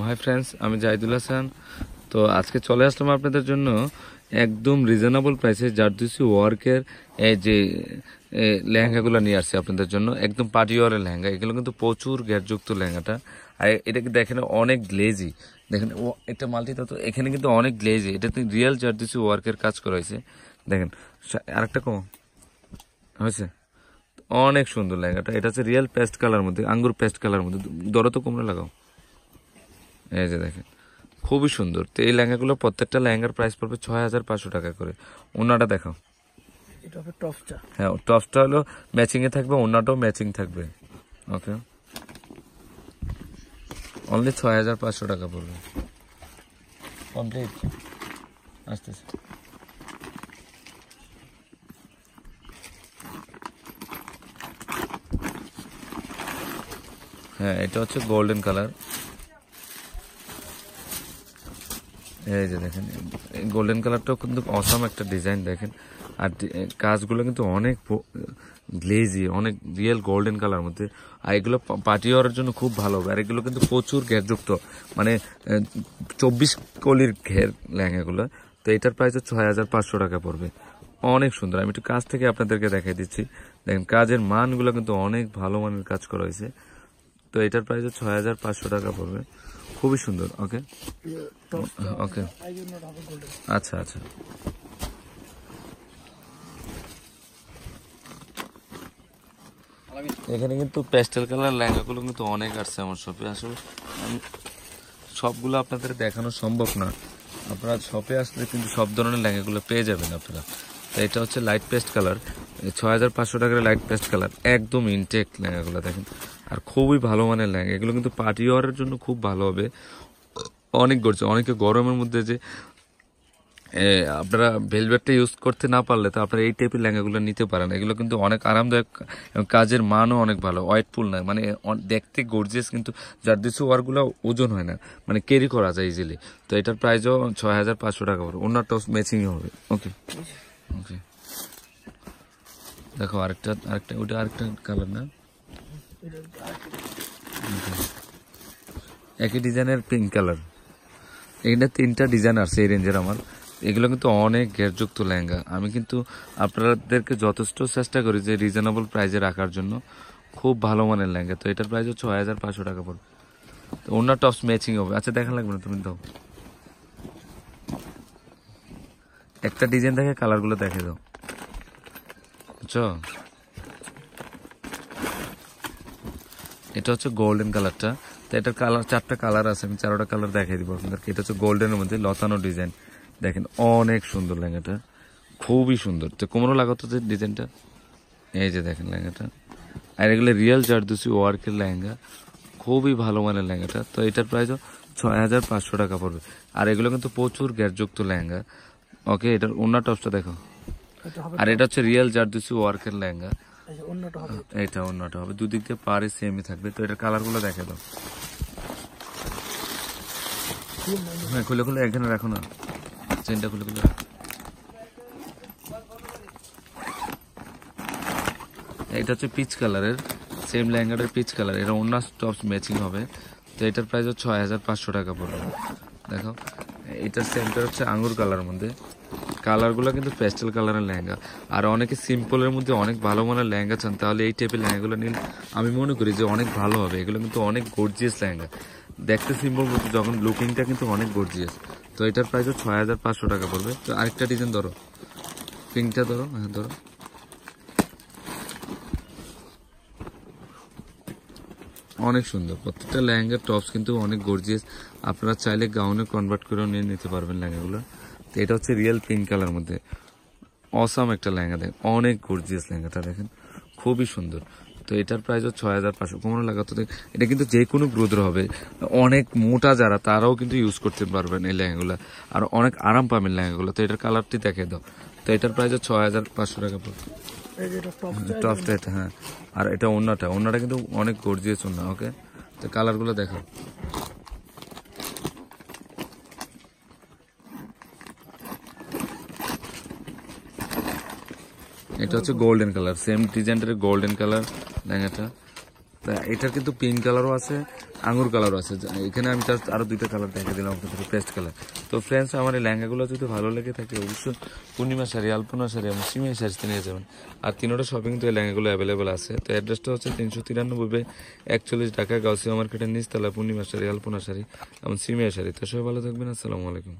Hi friends, আমি জাহিদুল হাসান। তো আজকে চলে আসলাম আপনাদের জন্য একদম রিজনেবল প্রাইসে জারদৌসি ওয়ার্কের এই যে লেহেঙ্গাগুলো নিয়ে আসছি আপনাদের জন্য। একদম পার্টি ওয়ারের লেহেঙ্গা, এগুলো কিন্তু প্রচুর গ্যারযুক্ত লেহেঙ্গাটা। আর এটা কি দেখেন অনেক গ্লেজি, দেখেন এটা মাল্টিটা তো এখানে কিন্তু অনেক গ্লেজি, এটাতে রিয়েল জারদৌসি ওয়ার্কের কাজ করা হয়েছে। দেখেন আরেকটা কম হয়েছে, অনেক সুন্দর লেহেঙ্গাটা। এটা হচ্ছে রিয়েল পেস্ট কালার মধ্যে, আঙ্গুর পেস্ট কালার মধ্যে। দরো তো কমরে লাগাও, এই যে দেখেন খুবই সুন্দর। তো এই লেহেঙ্গাগুলো প্রত্যেকটা লেহেঙ্গার প্রাইস পড়বে 6500 টাকা করে। ওনাটা দেখাও, হ্যাঁ টপসটা হলো ম্যাচিং এ থাকবে, ওনাটাও ম্যাচিং থাকবে। ওকে, অনলি 6500 টাকা পড়বে, কমপ্লিট। আসতেছে, হ্যাঁ এটা হচ্ছে গোল্ডেন কালার। এই যে দেখেন গোল্ডেন কালারটাও কিন্তু অসাম একটা ডিজাইন দেখেন। আর কাজগুলো কিন্তু অনেক গ্লেজি, অনেক রিয়েল গোল্ডেন কালার মধ্যে। আর এগুলো পার্টি ওয়ারের জন্য খুব ভালো হবে। আর এগুলো কিন্তু প্রচুর ঘেরযুক্ত, মানে 24 কলির ঘের লেহেঙ্গাগুলো। তো এটার প্রাইস 6500 টাকা পড়বে, অনেক সুন্দর। আমি একটু কাজ থেকে আপনাদেরকে দেখাই দিচ্ছি। দেখেন কাজের মানগুলো কিন্তু অনেক ভালো মানের কাজ করা হয়েছে। তো এটার প্রাইস 6500 টাকা পড়বে, খুবই সুন্দর। ওকে ওকে, আচ্ছা আচ্ছা। এখানে কিন্তু পেস্টেল কালার লেহেঙ্গাগুলো কিন্তু অনেক আসছে আমার শপে। আসলে আমি সবগুলো আপনাদের দেখানো সম্ভব না, আপনারা শপে আসলে কিন্তু সব ধরনের লেহেঙ্গাগুলো পেয়ে যাবেন আপনারা। তো এটা হচ্ছে লাইট পেস্ট কালার, 6500 টাকার লাইট পেস্ট কালার, একদম ইনটেক লেহেঙ্গাগুলো দেখেন। আর খুবই ভালো মানের লেহেঙ্গা, এগুলো কিন্তু পার্টি ওয়ারের জন্য খুব ভালো হবে। অনেক গড়ছে, অনেকে গরমের মধ্যে যে আপনারা ভেলভেটটা ইউজ করতে না পারলে তো আপনারা এই টাইপের লেহেঙ্গাগুলো নিতে পারেন। এগুলো কিন্তু অনেক আরামদায়ক এবং কাজের মানও অনেক ভালো, ওয়েটফুল নয়, মানে দেখতে গর্জিয়াস, কিন্তু জারদৌসি ওয়ারগুলো ওজন হয় না, মানে ক্যারি করা যায় ইজিলি। তো এটার প্রাইসও 6500 টাকা পড়বে, অন্যটা ম্যাচিং হবে। ওকে ওকে, দেখো আরেকটা ওটা আরেকটা কালার না, একই ডিজাইনের পিঙ্ক কালার। এইটা 3টা ডিজাইন আছে এই রেঞ্জের আমার। এগুলো কিন্তু অনেক ঘেরযুক্ত লেহেঙ্গা। আমি কিন্তু আপনাদেরকে যথেষ্ট চেষ্টা করি যে রিজনেবল প্রাইসে রাখার জন্য, খুব ভালো মানের লেহেঙ্গা। তো এটার প্রাইস 6500 টাকা পড়বে। তো অন্য টপস ম্যাচিং হবে। আচ্ছা দেখা লাগবে না, তুমি দাও একটা ডিজাইন দেখে কালারগুলো দেখে দাও, বুঝছো? এটা হচ্ছে গোল্ডেন কালারটা। তো এটার কালার 4টা কালার আছে, আমি 4টা কালার দেখাই দিব আপনাদেরকে। এটা হচ্ছে গোল্ডেনের মধ্যে লতানো ডিজাইন, দেখেন অনেক সুন্দর লেহেঙ্গাটা, খুবই সুন্দর। তো কোমরও লাগাতো যে ডিজাইনটা, এই যে দেখেন লেহেঙ্গাটা। আর এগুলো রিয়েল জারদৌসি ওয়ার্কের লেহেঙ্গা, খুবই ভালো মানের লেহেঙ্গাটা। তো এটার প্রাইসও 6500 টাকা পড়বে। আর এগুলো কিন্তু প্রচুর গ্যারযুক্ত লেহেঙ্গা। ওকে, এটার অন্য টপসটা দেখো। আর এটা হচ্ছে রিয়েল জারদৌসি ওয়ার্কের লেহেঙ্গা, এটা অন্যটা হবে। দুদিক দিয়ে পারে সেমই থাকবে। তো এটার কালার গুলো দেখে দাও, হ্যাঁ খুলে খুলে এখানে রাখো না, চেনটা খুলে খুলে। এটা হচ্ছে পিচ কালারের, সেম লেহেঙ্গাটার পিচ কালার। এটা অন্য টপস ম্যাচিং হবে। তো এটার প্রাইস 6500 টাকা পড়বে। দেখো এটার সেমটা হচ্ছে আঙ্গুর কালার মধ্যে। কালারগুলো কিন্তু পেস্টেল কালারের লেহেঙ্গা। আর অনেকে সিম্পলের মধ্যে অনেক ভালো মানের লেহেঙ্গা চান, তাহলে এই টাইপের লেহেঙ্গাগুলো নিলে আমি মনে করি যে অনেক ভালো হবে। এগুলো কিন্তু অনেক গর্জিয়াস লেহেঙ্গা, দেখতে সিম্পল মধ্যে যখন লুকিংটা কিন্তু অনেক গর্জিয়াস। তো এটার প্রাইসও 6500 টাকা পড়বে। তো আরেকটা ডিজাইন ধরো, পিঙ্কটা ধরো, হ্যাঁ ধরো। অনেক সুন্দর প্রত্যেকটা লেহেঙ্গার টপস কিন্তু অনেক গর্জিয়াস। আপনারা চাইলে গাউনে কনভার্ট করেও নিয়ে নিতে পারবেন লেহেঙ্গাগুলো। তো এটা হচ্ছে রিয়েল পিঙ্ক কালার মধ্যে অসাম একটা লেহেঙ্গা, দেখেন অনেক গর্জিয়াস লেহেঙ্গাটা, দেখেন খুবই সুন্দর। তো এটার প্রাইস 6500। কোমরে লাগাতো, এটা কিন্তু যে কোনো গ্রোথের হবে, অনেক মোটা যারা তারাও কিন্তু ইউজ করতে পারবেন এই লেহেঙ্গাগুলো, আর অনেক আরাম পাবেন লেহেঙ্গাগুলো। তো এটার কালারটি দেখে দাও। তো এটার প্রাইস 6500 টাকা পড়বে, টপসটা এটা, হ্যাঁ। আর এটা অন্যটা কিন্তু অনেক গর্জিয়াস ওন্না। ওকে, তো কালারগুলো দেখো। এটা হচ্ছে গোল্ডেন কালার, সেম ডিজাইনের গোল্ডেন কালার লেহেঙ্গাটা। তা এটার কিন্তু পিঙ্ক কালারও আছে, আঙুর কালারও আছে। এখানে আমি জাস্ট আরো দুইটা কালার দেখে দিলাম আপনাদের, পেস্ট কালার। তো ফ্রেন্ডস, আমার এই লেহেঙ্গাগুলো যদি ভালো লেগে থাকে অবশ্যই পূর্ণিমা শাড়ি, আলপনা শাড়ি এবং সিমিয়া শাড়িতে নিয়ে যাবেন। আর তিনোটা শপিং তো এই লেহেঙ্গাগুলো অ্যাভেলেবেল আছে। তো অ্যাড্রেসটা হচ্ছে 393/41 ঢাকা গাউসিয়া মার্কেটের নিচতলা, পূর্ণিমা শাড়ি, আলপনা শাড়ি এবং সিমিয়া শাড়ি। তো সবাই ভালো থাকবেন, আসসালামু আলাইকুম।